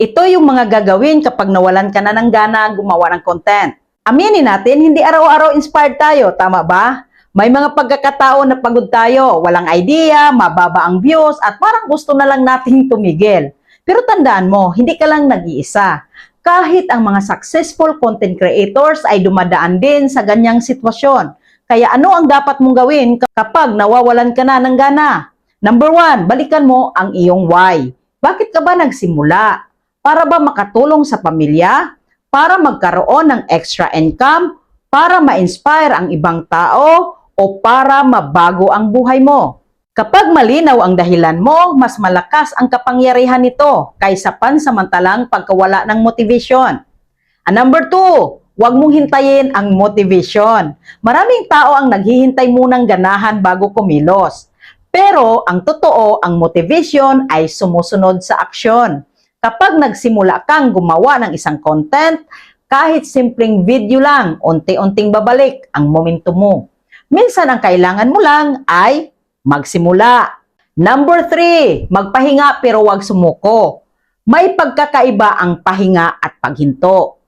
Ito yung mga gagawin kapag nawalan ka na ng gana gumawa ng content. Aminin natin, hindi araw-araw inspired tayo, tama ba? May mga pagkakataon na pagod tayo, walang idea, mababa ang views, at parang gusto na lang nating tumigil. Pero tandaan mo, hindi ka lang nag-iisa. Kahit ang mga successful content creators ay dumadaan din sa ganyang sitwasyon. Kaya ano ang dapat mong gawin kapag nawawalan ka na ng gana? Number 1, balikan mo ang iyong why. Bakit ka ba nagsimula? Para ba makatulong sa pamilya? Para magkaroon ng extra income? Para ma-inspire ang ibang tao? O para mabago ang buhay mo? Kapag malinaw ang dahilan mo, mas malakas ang kapangyarihan nito kaysa pansamantalang pagkawala ng motivation. Number 2, huwag mong hintayin ang motivation. Maraming tao ang naghihintay munang ganahan bago kumilos. Pero ang totoo, ang motivation ay sumusunod sa aksyon. Kapag nagsimula kang gumawa ng isang content, kahit simpleng video lang, unti-unting babalik ang momentum mo. Minsan ang kailangan mo lang ay magsimula. Number 3, magpahinga pero huwag sumuko. May pagkakaiba ang pahinga at paghinto.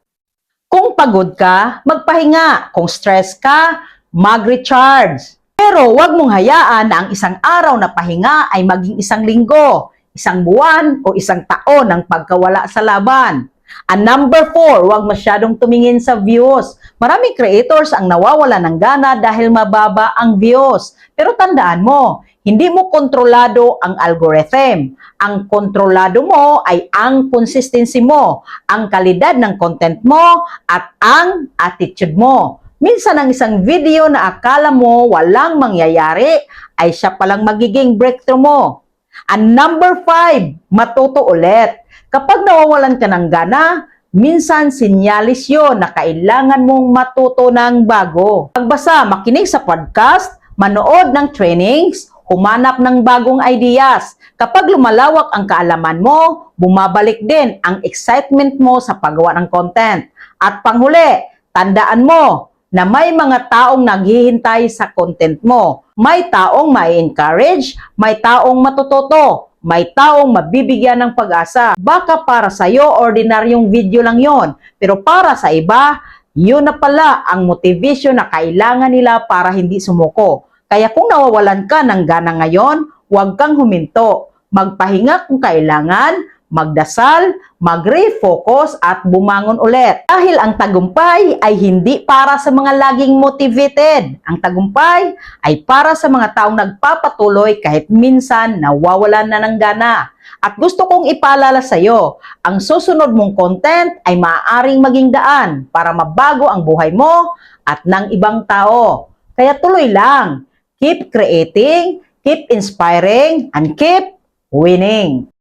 Kung pagod ka, magpahinga. Kung stress ka, mag-recharge. Pero huwag mong hayaan na ang isang araw na pahinga ay maging isang linggo, isang buwan o isang taon ng pagkawala sa laban. Number 4, huwag masyadong tumingin sa views. Maraming creators ang nawawala ng gana dahil mababa ang views. Pero tandaan mo, hindi mo kontrolado ang algorithm. Ang kontrolado mo ay ang consistency mo, ang kalidad ng content mo, at ang attitude mo. Minsan ang isang video na akala mo walang mangyayari ay siya palang magiging breakthrough mo. Number 5, matuto ulit. Kapag nawawalan ka ng gana, minsan sinyalis yun na kailangan mong matuto ng bago. Pagbasa, makinig sa podcast, manood ng trainings, humanap ng bagong ideas. Kapag lumalawak ang kaalaman mo, bumabalik din ang excitement mo sa paggawa ng content. At panghuli, tandaan mo na may mga taong naghihintay sa content mo. May taong mai-encourage, may taong matututo, may taong mabibigyan ng pag-asa. Baka para sa'yo, ordinaryong video lang yon. Pero para sa iba, yun na pala ang motivation na kailangan nila para hindi sumuko. Kaya kung nawawalan ka ng gana ngayon, huwag kang huminto. Magpahinga kung kailangan, magdasal, mag-refocus at bumangon ulit. Dahil ang tagumpay ay hindi para sa mga laging motivated. Ang tagumpay ay para sa mga taong nagpapatuloy kahit minsan nawawalan na ng gana. At gusto kong ipaalala sa iyo, ang susunod mong content ay maaaring maging daan para mabago ang buhay mo at ng ibang tao. Kaya tuloy lang, keep creating, keep inspiring, and keep winning.